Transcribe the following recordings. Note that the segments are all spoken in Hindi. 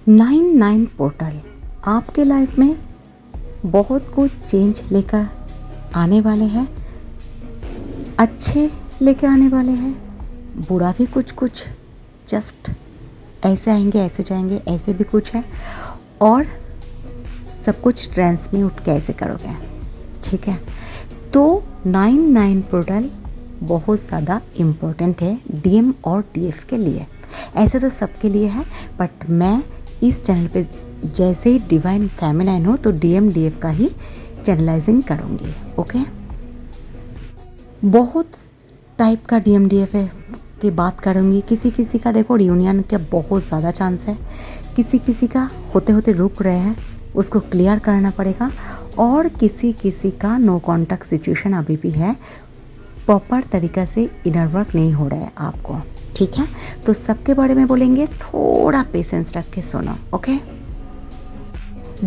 99 पोर्टल आपके लाइफ में बहुत कुछ चेंज लेकर आने वाले हैं, अच्छे लेकर आने वाले हैं, बुरा भी कुछ जस्ट ऐसे आएंगे ऐसे जाएंगे, ऐसे भी कुछ है, और सब कुछ ट्रांसम्यूट कैसे करोगे। ठीक है, तो 99 पोर्टल बहुत ज़्यादा इम्पोर्टेंट है डीएम और डीएफ के लिए। ऐसे तो सबके लिए है, बट मैं इस चैनल पे जैसे ही डिवाइन फेमिनाइन हो तो डीएम डीएफ का ही चैनलाइजिंग करूँगी। ओके, बहुत टाइप का डीएम डीएफ है की बात करूँगी। किसी किसी का देखो रियूनियन का बहुत ज़्यादा चांस है, किसी किसी का होते होते रुक रहे हैं, उसको क्लियर करना पड़ेगा, और किसी किसी का नो कॉन्टैक्ट सिचुएशन अभी भी है, प्रॉपर तरीक़ा से इनर वर्क नहीं हो रहा है आपको। ठीक है, तो सबके बारे में बोलेंगे, थोड़ा पेशेंस रख के सुनो। ओके,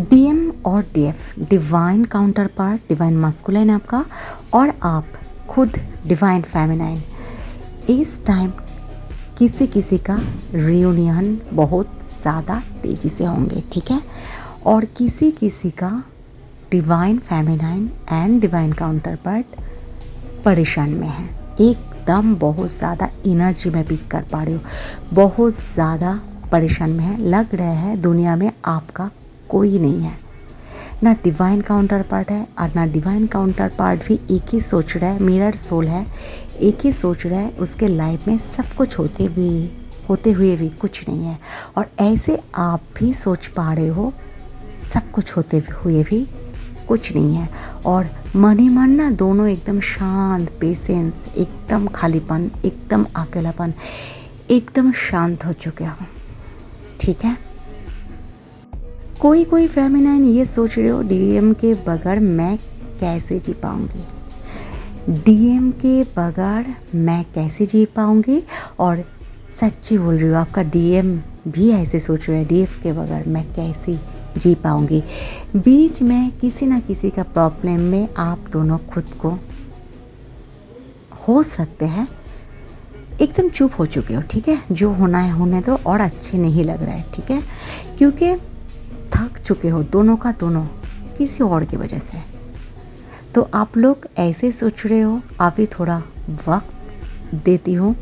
डीएम और DF divine counter part, divine masculine आपका, और आप खुद डिवाइन फेमिनाइन। इस टाइम किसी किसी का रियूनियन बहुत ज़्यादा तेज़ी से होंगे। ठीक है, और किसी किसी का divine feminine and divine counter part परेशान में है, एकदम बहुत ज़्यादा एनर्जी में पिक कर पा रही हो, बहुत ज़्यादा परेशान में है, लग रहा है दुनिया में आपका कोई नहीं है, ना डिवाइन काउंटर पार्ट है और ना डिवाइन काउंटर पार्ट भी एक ही सोच रहा है, मिरर सोल है, एक ही सोच रहा है उसके लाइफ में सब कुछ होते हुए भी कुछ नहीं है, और ऐसे आप भी सोच पा रहे हो सब कुछ होते हुए भी कुछ नहीं है, और मन ही मन ना दोनों एकदम शांत, पेशेंस, एकदम खालीपन, एकदम अकेलापन, एकदम शांत हो चुके हो। ठीक है, कोई फेमिनाइन ये सोच रहे हो डीएम के बगैर मैं कैसे जी पाऊँगी, डीएम के बगैर मैं कैसे जी पाऊँगी, और सच्ची बोल रही हो आपका डीएम भी ऐसे सोच रहे हैं डीएफ के बगैर मैं कैसे जी पाऊँगी। बीच में किसी ना किसी का प्रॉब्लम में आप दोनों खुद को हो सकते हैं एकदम चुप हो चुके हो। ठीक है, जो होना है होने दो, और अच्छे नहीं लग रहा है। ठीक है, क्योंकि थक चुके हो दोनों का दोनों किसी और की वजह से, तो आप लोग ऐसे सोच रहे हो अभी थोड़ा वक्त देती हूँ,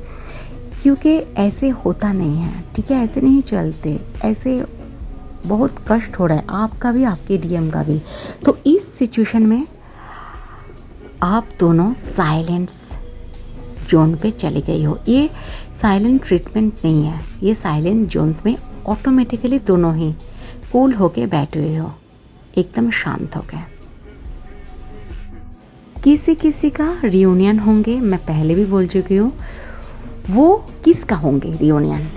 क्योंकि ऐसे होता नहीं है। ठीक है, ऐसे नहीं चलते, ऐसे बहुत कष्ट हो रहा है आपका भी, आपके डीएम का भी। तो इस सिचुएशन में आप दोनों साइलेंस जोन पे चले गई हो। ये साइलेंट ट्रीटमेंट नहीं है, ये साइलेंट जोन्स में ऑटोमेटिकली दोनों ही कूल होके बैठे हुए हो, एकदम शांत हो गए। किसी किसी का रियूनियन होंगे, मैं पहले भी बोल चुकी हूँ, वो किसका होंगे रियूनियन,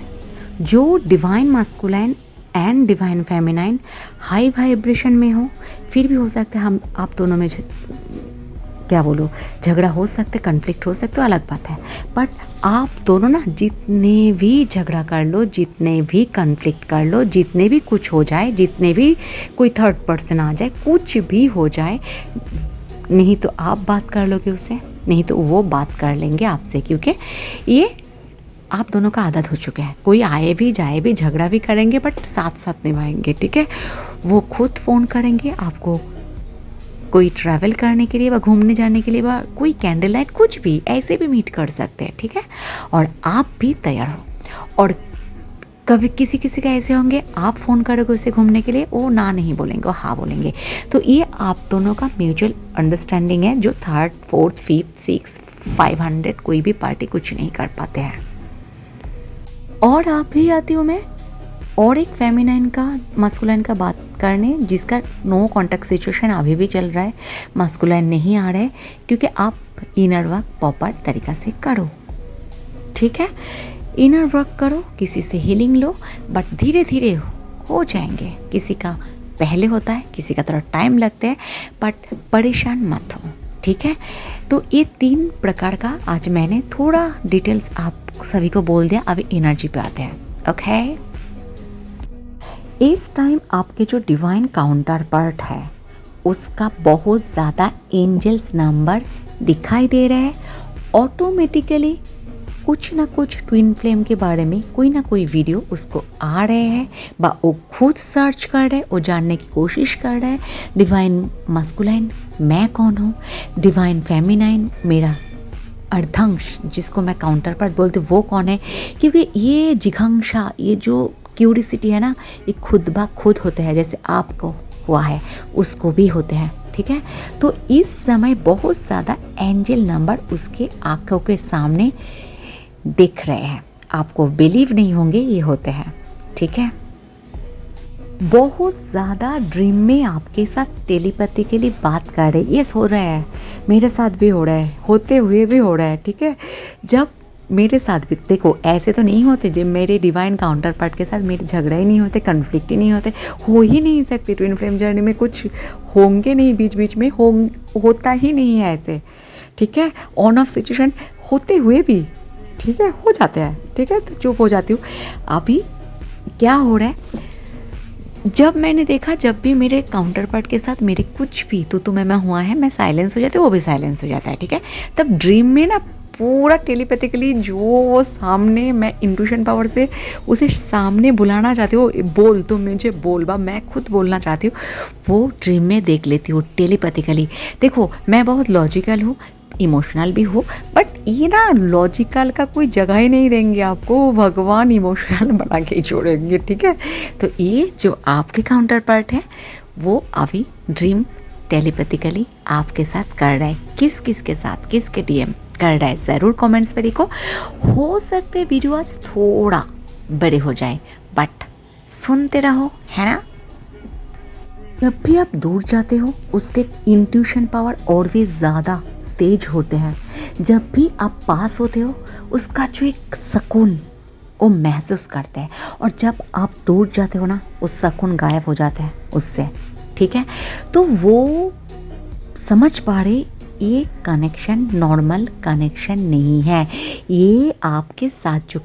जो divine masculine and divine feminine high vibration में हो, फिर भी हो सकता है हम आप दोनों में क्या बोलो झगड़ा हो सकता है, कन्फ्लिक्ट हो सकता है, अलग बात है, बट आप दोनों ना जितने भी झगड़ा कर लो, जितने भी कन्फ्लिक्ट कर लो, जितने भी कुछ हो जाए, जितने भी कोई थर्ड पर्सन आ जाए, कुछ भी हो जाए, नहीं तो आप बात कर लोगे उससे, नहीं तो वो बात कर लेंगे आपसे, क्योंकि ये आप दोनों का आदत हो चुका है। कोई आए भी जाए भी झगड़ा भी करेंगे, बट साथ साथ निभाएंगे। ठीक है, वो खुद फ़ोन करेंगे आपको, कोई ट्रैवल करने के लिए व घूमने जाने के लिए व कोई कैंडल लाइट कुछ भी ऐसे भी मीट कर सकते हैं। ठीक है, और आप भी तैयार हो। और कभी किसी किसी का ऐसे होंगे आप फ़ोन करोगे उसे घूमने के लिए, वो ना नहीं बोलेंगे, वो हाँ बोलेंगे। तो ये आप दोनों का म्यूचुअल अंडरस्टैंडिंग है, जो थर्ड फोर्थ फिफ्थ सिक्स 500 कोई भी पार्टी कुछ नहीं कर पाते हैं। और आप भी आती हूँ मैं और एक फेमिनाइन का मास्कुलाइन का बात करने, जिसका नो कॉन्टैक्ट सिचुएशन अभी भी चल रहा है, मास्कुलाइन नहीं आ रहा है, क्योंकि आप इनर वर्क प्रॉपर तरीक़ा से करो। ठीक है, इनर वर्क करो, किसी से हीलिंग लो, बट धीरे धीरे हो जाएंगे। किसी का पहले होता है, किसी का थोड़ा टाइम लगता है, बट परेशान मत हो। ठीक है, तो ये 3 प्रकार का आज मैंने थोड़ा डिटेल्स आप सभी को बोल दिया। अभी एनर्जी पे आते हैं। ओके, इस टाइम आपके जो डिवाइन काउंटर पार्ट है उसका बहुत ज़्यादा एंजल्स नंबर दिखाई दे रहा है। ऑटोमेटिकली कुछ ना कुछ ट्विन फ्लेम के बारे में कोई ना कोई वीडियो उसको आ रहे हैं, बा वो खुद सर्च कर रहे, वो जानने की कोशिश कर रहा है डिवाइन मस्कुलाइन मैं कौन हूँ, डिवाइन फेमिनाइन मेरा अर्धांश जिसको मैं काउंटर पार्ट बोलती हूँ वो कौन है। क्योंकि ये जिघांसा, ये जो क्यूरिसिटी है ना, ये खुद ब खुद होते हैं, जैसे आपको हुआ है उसको भी होते हैं, ठीक है। तो इस समय बहुत ज़्यादा एंजल नंबर उसके आंखों के सामने दिख रहे हैं, आपको बिलीव नहीं होंगे ये होते हैं, ठीक है। बहुत ज़्यादा ड्रीम में आपके साथ टेलीपैथिकली बात कर रहे, ये हो रहा है, मेरे साथ भी हो रहा है, होते हुए भी हो रहा है, ठीक है। जब मेरे साथ भी देखो ऐसे तो नहीं होते, जब मेरे डिवाइन काउंटर पार्ट के साथ मेरे झगड़ा ही नहीं होते, कन्फ्लिक्ट ही नहीं होते, हो ही नहीं सकते ट्विन फ्लेम जर्नी में, कुछ होंगे नहीं बीच बीच में, होता ही नहीं है ऐसे, ठीक है। ऑन ऑफ सिचुएशन होते हुए भी, ठीक है, हो जाते हैं, ठीक है। तो चुप हो जाती हूँ। अभी क्या हो रहा है, जब मैंने देखा जब भी मेरे काउंटर पार्ट के साथ मेरे कुछ भी तो मैं हुआ है, मैं साइलेंस हो जाती हूँ, वो भी साइलेंस हो जाता है, ठीक है। तब ड्रीम में ना पूरा टेलीपैथिकली जो वो सामने, मैं इंट्यूशन पावर से उसे सामने बुलाना चाहती हूँ, बोल तो मुझे बोल बा, मैं खुद बोलना चाहती हूँ, वो ड्रीम में देख लेती हूँ टेलीपैथिकली। देखो मैं बहुत लॉजिकल हूँ, इमोशनल भी हो, बट ये ना लॉजिकल का कोई जगह ही नहीं देंगे आपको, भगवान इमोशनल बना के ही छोड़ेंगे, ठीक है। तो ये जो आपके काउंटर पार्ट है वो अभी ड्रीम टेलीपैथिकली आपके साथ कर रहा है, किस किस के साथ, किसके डीएम कर रहा है, ज़रूर कमेंट्स पे लिखो। हो सकते वीडियो आज थोड़ा बड़े हो जाए, बट सुनते रहो, है ना। जब भी आप दूर जाते हो उसके इंट्यूशन पावर और भी ज़्यादा तेज होते हैं, जब भी आप पास होते हो उसका जो एक सुकून वो महसूस करते हैं, और जब आप दूर जाते हो ना उस सुकून गायब हो जाता है उससे, ठीक है। तो वो समझ पा रहे ये कनेक्शन नॉर्मल कनेक्शन नहीं है, ये आपके साथ जो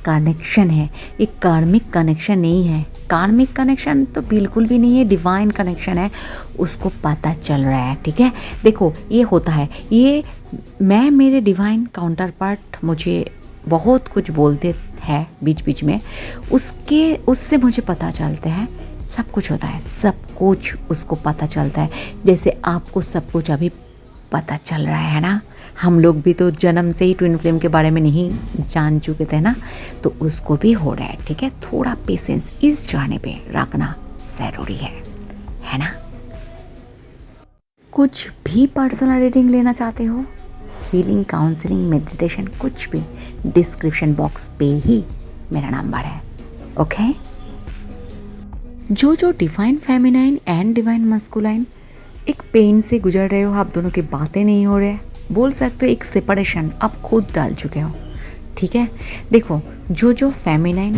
कनेक्शन है ये कार्मिक कनेक्शन नहीं है। कार्मिक कनेक्शन तो बिल्कुल भी नहीं है, डिवाइन कनेक्शन है, उसको पता चल रहा है, ठीक है। देखो ये होता है, ये मैं मेरे डिवाइन काउंटर पार्ट मुझे बहुत कुछ बोलते हैं बीच बीच में, उससे मुझे पता चलता है सब कुछ होता है, सब कुछ उसको पता चलता है, जैसे आपको सब कुछ अभी पता चल रहा है ना। हम लोग भी तो जन्म से ही ट्विन फ्लेम के बारे में नहीं जान चुके थे ना, तो उसको भी हो रहा है, ठीक है। थोड़ा पेशेंस इस जाने पे रखना ज़रूरी है ना। कुछ भी पर्सनल रीडिंग लेना चाहते हो, हीलिंग, काउंसलिंग, मेडिटेशन, कुछ भी, डिस्क्रिप्शन बॉक्स पे ही मेरा नंबर है, ओके। जो divine feminine and divine masculine एक पेन से गुजर रहे हो, आप दोनों की बातें नहीं हो रहे, बोल सकते हो एक सेपरेशन आप खुद डाल चुके हो, ठीक है। देखो जो फेमिनाइन,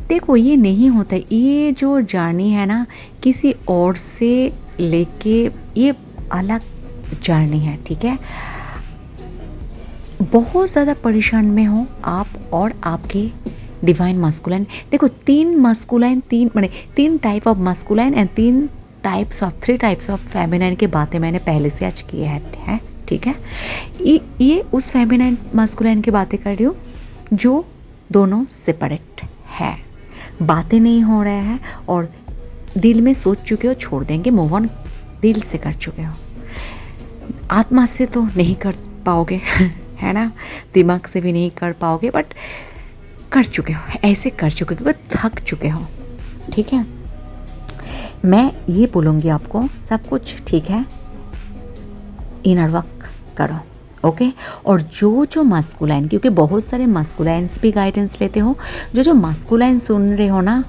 देखो ये नहीं होता, ये जो जर्नी है ना किसी और से लेके, ये अलग जर्नी है, ठीक है। बहुत ज़्यादा परेशान में हो आप और आपके डिवाइन मस्कुलाइन। देखो तीन type of masculine and three types of feminine की बातें मैंने पहले से आज की है, ठीक है। ये उस फेमिनाइन मस्कुलाइन की बातें कर रही हूँ जो दोनों सेपरेट है, बातें नहीं हो रहा है, और दिल में सोच चुके हो छोड़ देंगे, मूव ऑन दिल से कर चुके हो, आत्मा से तो नहीं कर पाओगे है ना, दिमाग से भी नहीं कर पाओगे, बट कर चुके हो, ऐसे कर चुके हो क्योंकि थक चुके हो, ठीक है। मैं ये बोलूँगी आपको सब कुछ ठीक है, इनर वर्क करो, ओके। और जो मस्कुलाइन, क्योंकि बहुत सारे मस्कुलाइन्स भी गाइडेंस लेते हो, जो मस्कुलाइन सुन रहे हो ना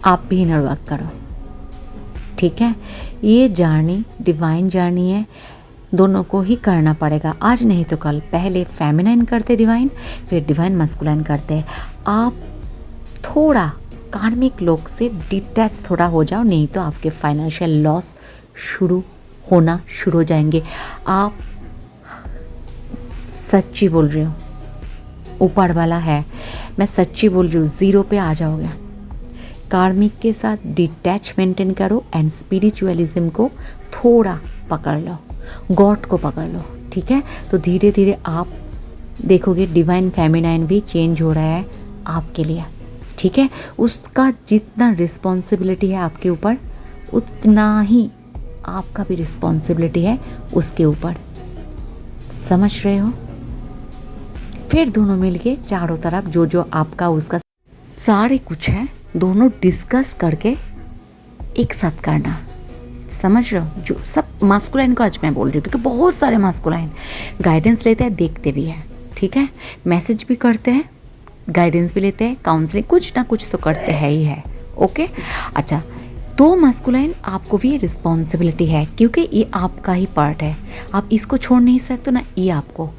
आप भी इनर वर्क करो, ठीक है। ये जर्नी डिवाइन जर्नी है, दोनों को ही करना पड़ेगा, आज नहीं तो कल। पहले फेमिनाइन करते डिवाइन, फिर डिवाइन मस्कुलाइन करते। आप थोड़ा कार्मिक लोग से डिटैच थोड़ा हो जाओ, नहीं तो आपके फाइनेंशियल लॉस होना शुरू हो जाएंगे। आप सच्ची बोल रही हो, ऊपर वाला है, मैं सच्ची बोल रही हूँ, ज़ीरो पे आ जाओगे। कार्मिक के साथ डिटैच मेंटेन करो एंड स्पिरिचुअलिज्म को थोड़ा पकड़ लो, गॉड को पकड़ लो, ठीक है। तो धीरे धीरे आप देखोगे डिवाइन फेमिनाइन भी चेंज हो रहा है आपके लिए, ठीक है। उसका जितना रिस्पॉन्सिबिलिटी है आपके ऊपर, उतना ही आपका भी रिस्पॉन्सिबिलिटी है उसके ऊपर, समझ रहे हो। फिर दोनों मिलके चारों तरफ जो जो आपका उसका सारे कुछ है, दोनों डिस्कस करके एक साथ करना, समझ रहे हो। जो सब मास्कुलाइन को आज मैं बोल रही हूँ, क्योंकि बहुत सारे मास्कुलाइन गाइडेंस लेते हैं, देखते भी हैं, ठीक है, मैसेज भी करते हैं, गाइडेंस भी लेते हैं, काउंसलिंग कुछ ना कुछ तो करते हैं ही है, ओके। अच्छा, तो मास्कुलाइन आपको भी रिस्पॉन्सिबिलिटी है, क्योंकि ये आपका ही पार्ट है, आप इसको छोड़ नहीं सकते ना, ये आपको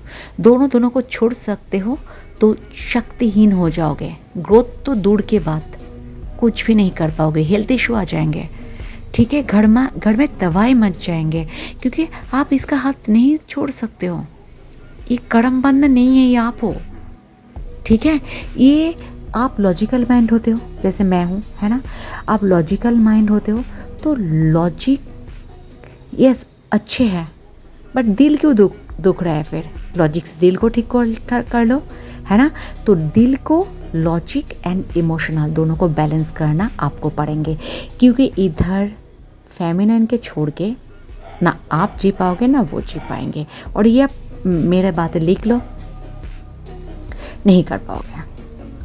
दोनों को छोड़ सकते हो तो शक्तिहीन हो जाओगे, ग्रोथ तो दूर के बाद कुछ भी नहीं कर पाओगे, हेल्थ इशू आ जाएंगे, ठीक है, घर में तबाही मच जाएंगे, क्योंकि आप इसका हाथ नहीं छोड़ सकते हो, ये कर्म बंधन नहीं है, ये आप हो, ठीक है। ये आप लॉजिकल माइंड होते हो, जैसे मैं हूँ, है ना, आप लॉजिकल माइंड होते हो, तो लॉजिक यस अच्छे हैं, बट दिल क्यों दुख रहा है, फिर लॉजिक से दिल को ठीक कर लो, है ना। तो दिल को लॉजिक एंड इमोशनल दोनों को बैलेंस करना आपको पड़ेंगे, क्योंकि इधर फेमिनाइन के छोड़ के ना आप जी पाओगे ना वो जी पाएंगे, और ये आप मेरे बातें लिख लो, नहीं कर पाओगे,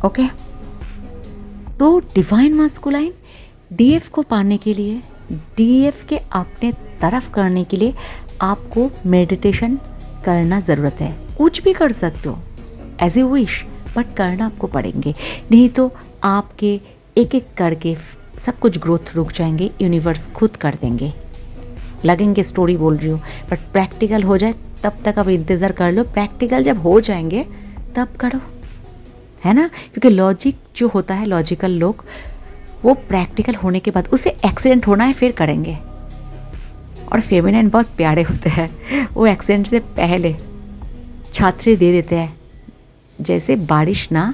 ओके। तो डिवाइन मास्कुलाइन डीएफ को पाने के लिए, डीएफ के अपने तरफ करने के लिए आपको मेडिटेशन करना ज़रूरत है, कुछ भी कर सकते हो एज ए विश, बट करना आपको पड़ेंगे, नहीं तो आपके एक एक करके सब कुछ ग्रोथ रुक जाएंगे, यूनिवर्स खुद कर देंगे, लगेंगे स्टोरी बोल रही हूँ, बट प्रैक्टिकल हो जाए तब तक अब इंतज़ार कर लो, प्रैक्टिकल जब हो जाएंगे तब करो, है ना। क्योंकि लॉजिक जो होता है, लॉजिकल लोग, वो प्रैक्टिकल होने के बाद उसे एक्सीडेंट होना है फिर करेंगे, और फेमिनाइन बहुत प्यारे होते हैं, वो एक्सीडेंट से पहले छात्री दे देते हैं, जैसे बारिश ना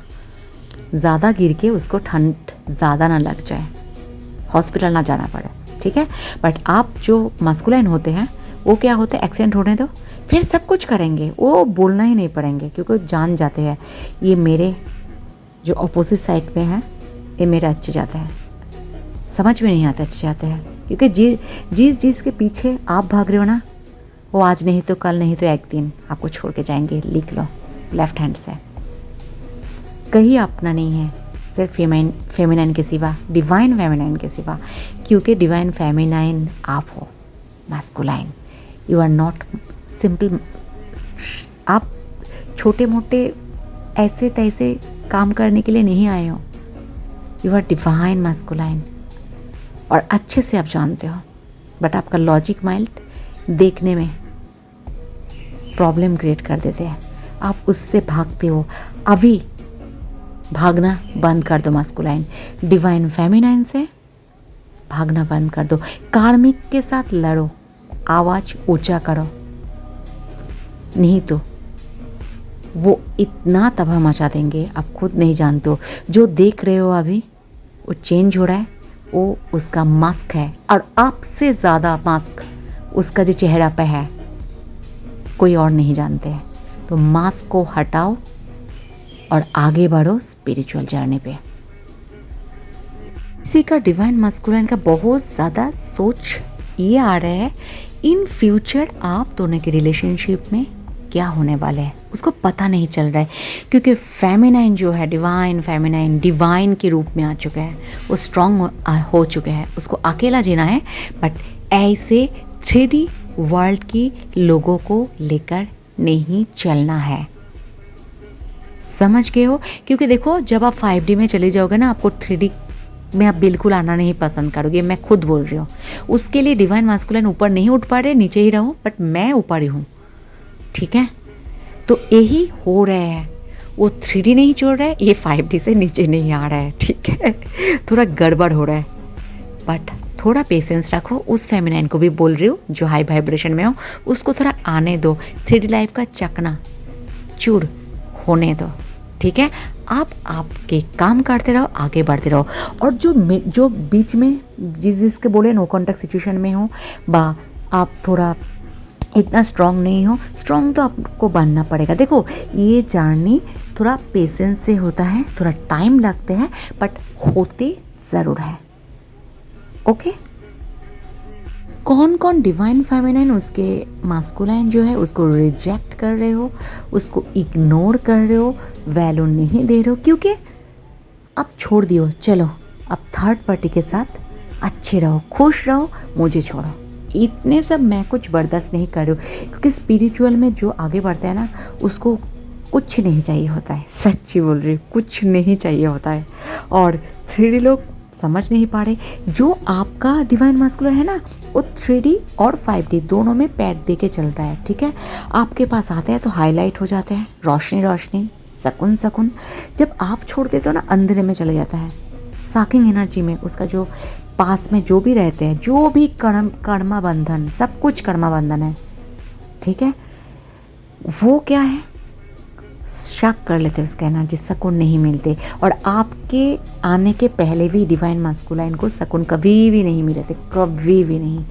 ज़्यादा गिर के उसको ठंड ज़्यादा ना लग जाए, हॉस्पिटल ना जाना पड़े, ठीक है। बट आप जो मास्कुलाइन होते हैं वो क्या होते हैं, एक्सीडेंट होने दो फिर सब कुछ करेंगे, वो बोलना ही नहीं पड़ेंगे, क्योंकि जान जाते हैं ये मेरे जो अपोजिट साइड में है, ये मेरा अच्छे जाता है, समझ में नहीं आता अच्छे जाते हैं, क्योंकि जिस के पीछे आप भाग रहे हो ना, वो आज नहीं तो कल, नहीं तो एक दिन आपको छोड़ के जाएंगे, लिख लो लेफ्ट हैंड से, कहीं अपना नहीं है, सिर्फ फेमिनाइन के सिवा, डिवाइन फेमिनाइन के सिवा, क्योंकि डिवाइन फेमिनाइन आप हो, masculine, you are not simple, आप छोटे मोटे ऐसे तैसे काम करने के लिए नहीं आए हो, यू आर डिवाइन मास्कुलाइन, और अच्छे से आप जानते हो, बट आपका लॉजिक माइंड देखने में प्रॉब्लम क्रिएट कर देते हैं, आप उससे भागते हो, अभी भागना बंद कर दो मास्कुलाइन, डिवाइन फेमिनाइन से भागना बंद कर दो, कार्मिक के साथ लड़ो, आवाज़ ऊंचा करो, नहीं तो वो इतना तबाह मचा देंगे आप खुद नहीं जानते हो। जो देख रहे हो अभी वो चेंज हो रहा है, वो उसका मास्क है, और आपसे ज़्यादा मास्क उसका जो चेहरा पे है कोई और नहीं जानते हैं। तो मास्क को हटाओ और आगे बढ़ो स्पिरिचुअल जर्नी पे। इसी का डिवाइन मास्कुलाइन का बहुत ज़्यादा सोच ये आ रहा है, इन फ्यूचर आप दोनों के रिलेशनशिप में क्या होने वाले हैं उसको पता नहीं चल रहा है, क्योंकि फेमिनाइन जो है, डिवाइन फेमिनाइन डिवाइन के रूप में आ चुका है, वो स्ट्रॉन्ग हो चुके हैं, उसको अकेला जीना है, बट ऐसे 3D वर्ल्ड की लोगों को लेकर नहीं चलना है, समझ गए हो। क्योंकि देखो जब आप 5D में चले जाओगे ना, आपको 3D में आप बिल्कुल आना नहीं पसंद करोगे, मैं खुद बोल रही हूँ। उसके लिए डिवाइन मास्कुलाइन ऊपर नहीं उठ पा रहे, नीचे ही रहो, बट मैं ऊपर ही हूँ, ठीक है। तो यही हो रहा है, वो 3D नहीं छोड़ रहा है, ये 5D से नीचे नहीं आ रहा है, ठीक है। थोड़ा गड़बड़ हो रहा है, बट थोड़ा पेशेंस रखो। उस फेमिनाइन को भी बोल रही हूँ जो हाई वाइब्रेशन में हो, उसको थोड़ा आने दो, 3D लाइफ का चकना चूर होने दो, ठीक है। आप आपके काम करते रहो, आगे बढ़ते रहो। और जो बीच में जिसके बोले नो कॉन्टैक्ट सिचुएशन में हो, बा आप थोड़ा इतना स्ट्रांग नहीं हो, स्ट्रांग तो आपको बनना पड़ेगा। देखो ये जर्नी थोड़ा पेशेंस से होता है, थोड़ा टाइम लगते हैं, बट होते ज़रूर है। ओके, कौन कौन डिवाइन फेमिनाइन उसके मास्कुलाइन जो है उसको रिजेक्ट कर रहे हो, उसको इग्नोर कर रहे हो, वैल्यू नहीं दे रहे हो, क्योंकि अब छोड़ दियो, चलो अब थर्ड पार्टी के साथ अच्छे रहो, खुश रहो, मुझे छोड़ो। इतने सब मैं कुछ बर्दाश्त नहीं कर रही हूँ, क्योंकि स्पिरिचुअल में जो आगे बढ़ता है ना उसको कुछ नहीं चाहिए होता है, सच्ची बोल रही हूँ, कुछ नहीं चाहिए होता है। और 3D लोग समझ नहीं पा रहे, जो आपका डिवाइन मास्कुलर है ना वो 3D और 5D दोनों में पैर दे के चल रहा है, ठीक है। आपके पास आता है तो हाईलाइट हो जाता है, रोशनी रोशनी, सकून सकून। जब आप छोड़ देते हो ना अंधेरे में चले जाता है, साकिंग एनर्जी में उसका जो पास में जो भी रहते हैं, जो भी कर्मा बंधन, सब कुछ कर्मा बंधन है, ठीक है। वो क्या है, शक कर लेते हैं उसका एनर्जी, सकून नहीं मिलते। और आपके आने के पहले भी डिवाइन मास्कुलाइन को सकून कभी भी नहीं मिले थे, कभी भी नहीं।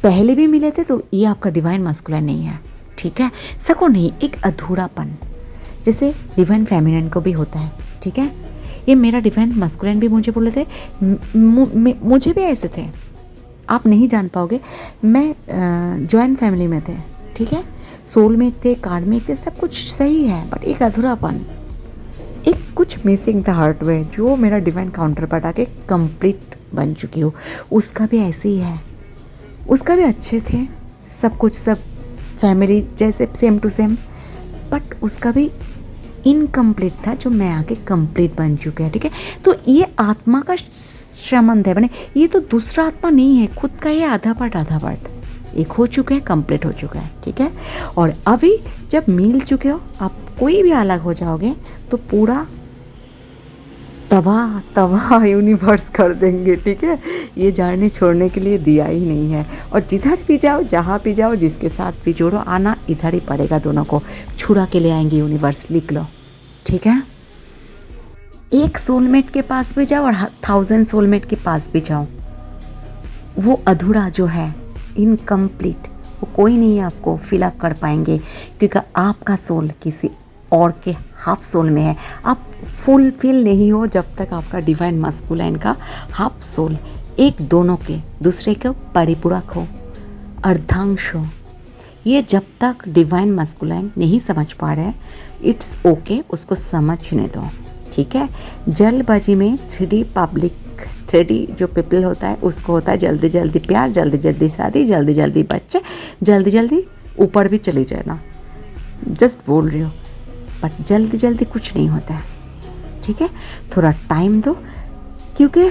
पहले भी मिले थे तो ये आपका डिवाइन मास्कुलाइन नहीं है, ठीक है। सकून नहीं, एक अधूरापन, जैसे डिवाइन फेमिनिन को भी होता है, ठीक है। ये मेरा डिवाइन मास्कुलाइन भी मुझे बोले थे, मुझे भी ऐसे थे, आप नहीं जान पाओगे। मैं जॉइंट फैमिली में थे, ठीक है, सोलमेट थे, कार्डमेट थे, सब कुछ सही है, बट एक अधूरापन, एक कुछ मिसिंग था हार्ट में, जो मेरा डिवाइन काउंटर पार्ट आके कंप्लीट बन चुकी हूँ। उसका भी ऐसे ही है, उसका भी अच्छे थे, सब कुछ, सब फैमिली जैसे सेम टू सेम, बट उसका भी इनकम्प्लीट था, जो मैं आके कंप्लीट बन चुके हैं, ठीक है। तो ये आत्मा का संबंध है, बने ये तो दूसरा आत्मा नहीं है, खुद का ये आधा पार्ट एक हो चुका है, कंप्लीट हो चुका है, ठीक है। और अभी जब मिल चुके हो, आप कोई भी अलग हो जाओगे तो पूरा तबाह तबाह यूनिवर्स कर देंगे, ठीक है। ये जर्नी छोड़ने के लिए दिया ही नहीं है। और जिधर भी जाओ, जहाँ भी जाओ, जिसके साथ भी जोड़ो, आना इधर ही पड़ेगा, दोनों को छुड़ा के ले आएंगे यूनिवर्स, लिख लो, ठीक है। एक सोलमेट के पास भी जाओ और 1000 सोलमेट के पास भी जाओ, वो अधूरा जो है, इनकम्प्लीट, वो कोई नहीं आपको फिलअप कर पाएंगे, क्योंकि आपका सोल किसी और के हाफ सोल में है। आप फुलफिल नहीं हो जब तक आपका डिवाइन मास्कुलाइन का हाफ सोल एक दोनों के दूसरे के परिपूरक हो, अर्धांश हो। ये जब तक डिवाइन मास्कुलाइन नहीं समझ पा रहे, इट्स ओके, उसको समझने दो, ठीक है। जल्दबाजी में 3D पब्लिक, 3D जो पीपल होता है उसको होता है जल्दी जल्दी प्यार, जल्दी जल्दी शादी, जल्दी जल्दी बच्चे, जल्दी जल्दी ऊपर भी चली जाना, जस्ट बोल रही हो, बट जल्दी जल्दी कुछ नहीं होता है, ठीक है। थोड़ा टाइम दो, क्योंकि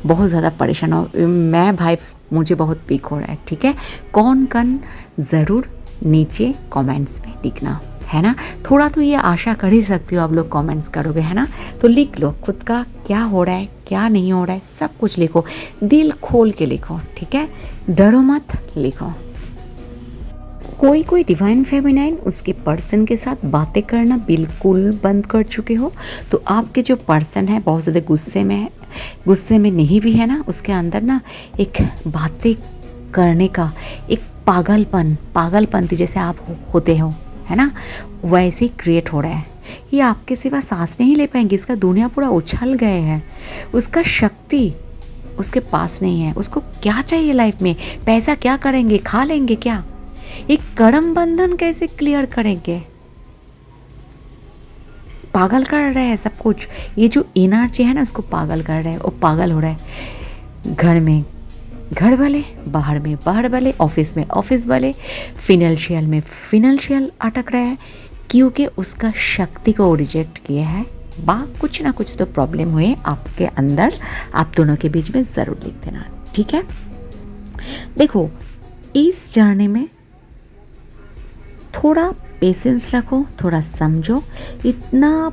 बहुत ज़्यादा परेशान हो मैं भाई, मुझे बहुत पीक हो रहा है, ठीक है। कौन कन ज़रूर नीचे कमेंट्स में लिखना, है ना। थोड़ा तो ये आशा कर ही सकती हो आप लोग कमेंट्स करोगे, है ना। तो लिख लो खुद का क्या हो रहा है, क्या नहीं हो रहा है, सब कुछ लिखो, दिल खोल के लिखो, ठीक है, डरो मत, लिखो। कोई डिवाइन फेमिनाइन उसके पर्सन के साथ बातें करना बिल्कुल बंद कर चुके हो, तो आपके जो पर्सन है बहुत ज़्यादा गुस्से में नहीं भी है ना, उसके अंदर ना एक बातें करने का एक पागलपंती जैसे आप होते हो, है ना, वैसे ही क्रिएट हो रहा है। ये आपके सिवा सांस नहीं ले पाएंगे, इसका दुनिया पूरा उछल गए हैं, उसका शक्ति उसके पास नहीं है। उसको क्या चाहिए लाइफ में, पैसा क्या करेंगे, खा लेंगे क्या, एक कर्म बंधन कैसे क्लियर करेंगे, पागल कर रहे हैं सब कुछ। ये जो एनर्जी है ना उसको पागल कर रहे हैं, वो पागल हो रहा है। घर में घर वाले, बाहर में बाहर वाले, ऑफिस में ऑफिस वाले, फिनेंशियल अटक रहा है, क्योंकि उसका शक्ति को रिजेक्ट किया है। कुछ ना कुछ तो प्रॉब्लम हुए आपके अंदर, आप दोनों के बीच में ज़रूर लिख देना, ठीक है। देखो इस जर्नी में थोड़ा पेशेंस रखो, थोड़ा समझो, इतना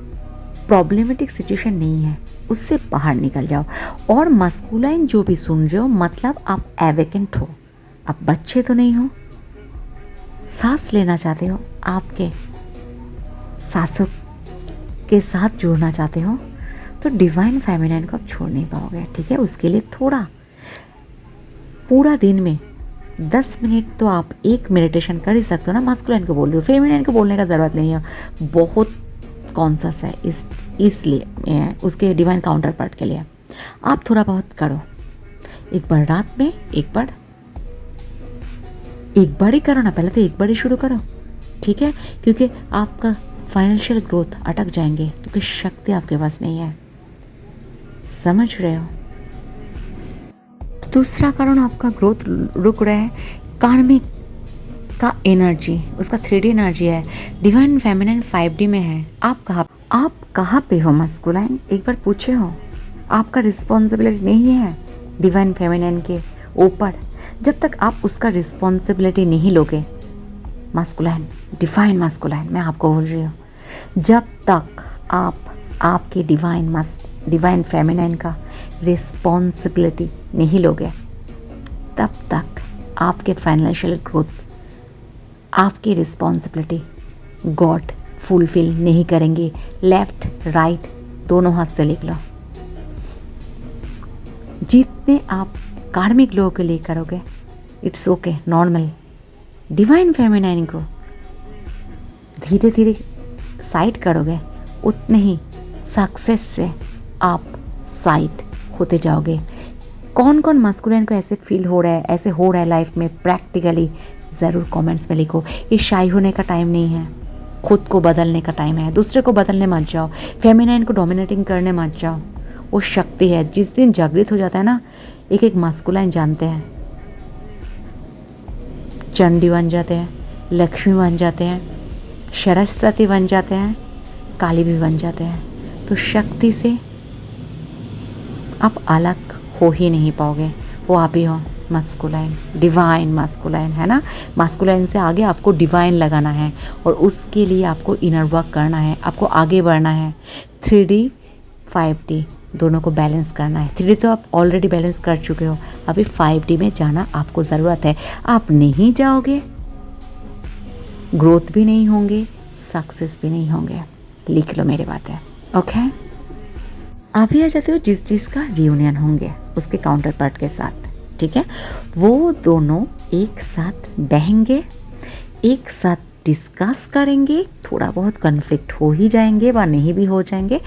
प्रॉब्लमेटिक सिचुएशन नहीं है, उससे बाहर निकल जाओ। और मस्कुलाइन जो भी सुन रहे हो, मतलब आप एवेकेंट हो, आप बच्चे तो नहीं हो, सांस लेना चाहते हो, आपके सांसों के साथ जुड़ना चाहते हो, तो डिवाइन फेमिनाइन को आप छोड़ नहीं पाओगे, ठीक है। उसके लिए थोड़ा पूरा दिन में 10 मिनट तो आप एक मेडिटेशन कर ही सकते हो ना। मास्कुलाइन को बोल रही हो, फेमिनाइन को बोलने का ज़रूरत नहीं है, बहुत कॉन्शस है इसलिए उसके डिवाइन काउंटर पार्ट के लिए आप थोड़ा बहुत करो। एक बार रात में, एक बार ही करो ना, पहले तो एक बार ही शुरू करो, ठीक है, क्योंकि आपका फाइनेंशियल ग्रोथ अटक जाएंगे क्योंकि शक्ति आपके पास नहीं है, समझ रहे हो। दूसरा कारण आपका ग्रोथ रुक रहा है, कार्मिक का एनर्जी, उसका 3D एनर्जी है, डिवाइन फेमिनिन 5D में है। आप कहाँ पे हो मस्कुलाइन, एक बार पूछे हो। आपका रिस्पॉन्सिबिलिटी नहीं है डिवाइन फेमिनिन के ऊपर। जब तक आप उसका रिस्पॉन्सिबिलिटी नहीं लोगे मस्कुलाइन, डिवाइन मस्कुलाइन मैं आपको बोल रही हूँ, जब तक आप आपके डिवाइन फेमिनिन का रिस्पॉन्सिबिलिटी नहीं लोगे, तब तक आपके फाइनेंशियल ग्रोथ, आपकी रिस्पॉन्सिबिलिटी गॉड फुलफिल नहीं करेंगे। लेफ्ट राइट दोनों हाथ से लिख लो। जितने आप कार्मिक लोगों के लिए करोगे, it's okay, normal, divine feminine को धीरे धीरे साइड करोगे, उतने ही सक्सेस से आप साइड होते जाओगे। कौन कौन मस्कुलिन को ऐसे फील हो रहा है, ऐसे हो रहा है लाइफ में प्रैक्टिकली, ज़रूर कमेंट्स में लिखो। ये शाई होने का टाइम नहीं है, खुद को बदलने का टाइम है। दूसरे को बदलने मत जाओ, फेमिनाइन को डोमिनेटिंग करने मत जाओ। वो शक्ति है, जिस दिन जागृत हो जाता है ना, एक एक मस्कुलाइन जानते हैं, चंडी बन जाते हैं, लक्ष्मी बन जाते हैं, सरस्वती बन जाते हैं, काली भी बन जाते हैं। तो शक्ति से आप अलग हो ही नहीं पाओगे, वो आप ही हो मस्कुलाइन, डिवाइन मस्कुलाइन, है ना। मस्कुलाइन से आगे आपको डिवाइन लगाना है और उसके लिए आपको इनर वर्क करना है, आपको आगे बढ़ना है। 3D 5D दोनों को बैलेंस करना है। 3D तो आप ऑलरेडी बैलेंस कर चुके हो, अभी 5D में जाना आपको ज़रूरत है। आप नहीं जाओगे, ग्रोथ भी नहीं होंगे, सक्सेस भी नहीं होंगे। लिख लो मेरी बात है, ओके। अभी आ जाते हो जिस चीज़ का रियूनियन होंगे उसके काउंटर पार्ट के साथ, ठीक है। वो दोनों एक साथ बहेंगे, एक साथ डिस्कस करेंगे, थोड़ा बहुत कन्फ्लिक्ट हो ही जाएंगे व नहीं भी हो जाएंगे,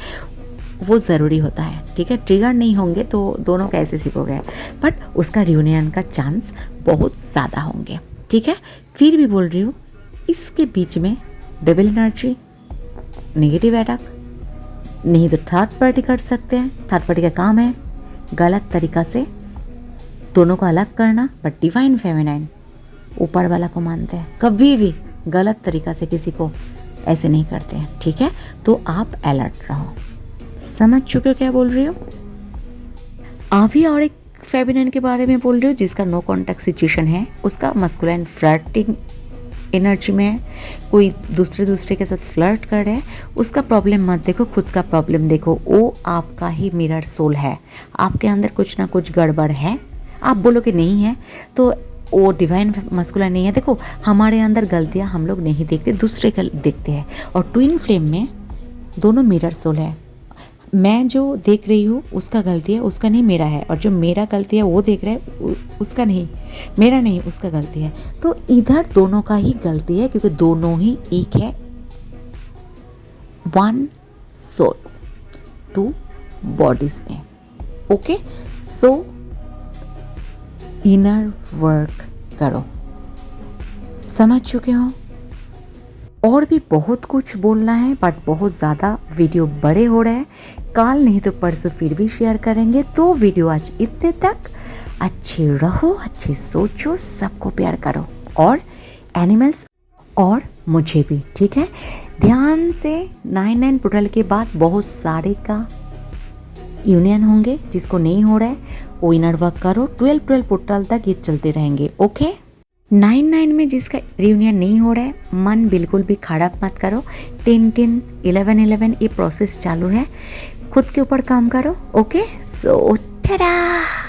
वो ज़रूरी होता है, ठीक है। ट्रिगर नहीं होंगे तो दोनों कैसे सीखोगे, बट उसका रियूनियन का चांस बहुत ज़्यादा होंगे, ठीक है। फिर भी बोल रही हूँ, इसके बीच में डबल एनर्जी, नेगेटिव अटैक नहीं तो थर्ड पार्टी कर सकते हैं। थर्ड पार्टी का काम है गलत तरीक़ा से दोनों को अलग करना, बट डिवाइन फेमिनाइन ऊपर वाला को मानते हैं, कभी भी गलत तरीक़ा से किसी को ऐसे नहीं करते हैं, ठीक है। तो आप अलर्ट रहो। समझ चुके हो क्या बोल रही हो। अभी और एक फेमिनाइन के बारे में बोल रही हूँ जिसका नो कॉन्टैक्ट सिचुएशन है, उसका मस्कुलाइन फ्लर्टिंग एनर्जी में है, कोई दूसरे के साथ फ्लर्ट कर रहे हैं। उसका प्रॉब्लम मत देखो, खुद का प्रॉब्लम देखो। वो आपका ही मिरर सोल है, आपके अंदर कुछ ना कुछ गड़बड़ है। आप बोलो कि नहीं है तो वो डिवाइन मस्कुलाइन नहीं है। देखो, हमारे अंदर गलतियाँ हम लोग नहीं देखते, दूसरे का देखते हैं। और ट्विन फ्लेम में दोनों मिरर सोल है। मैं जो देख रही हूँ उसका गलती है, उसका नहीं मेरा है, और जो मेरा गलती है वो देख रहा है उसका नहीं, मेरा नहीं, उसका गलती है। तो इधर दोनों का ही गलती है क्योंकि दोनों ही एक है, वन सोल टू बॉडीज में, ओके। सो इनर वर्क करो, समझ चुके हो। और भी बहुत कुछ बोलना है बट बहुत ज़्यादा वीडियो बड़े हो रहे हैं, कल नहीं तो परसों फिर भी शेयर करेंगे। तो वीडियो आज इतने तक। अच्छे रहो, अच्छे सोचो, सबको प्यार करो, और एनिमल्स और मुझे भी, ठीक है। ध्यान से 9/9 पोर्टल के बाद बहुत सारे का यूनियन होंगे, जिसको नहीं हो रहा है वो इनर वर्क करो। 12 पोर्टल तक ये चलते रहेंगे, ओके। 9/9 में जिसका रियूनियन नहीं हो रहा है, मन बिल्कुल भी खराब मत करो। 10/10 11/11 ये प्रोसेस चालू है, खुद के ऊपर काम करो, ओके। सो टाटा।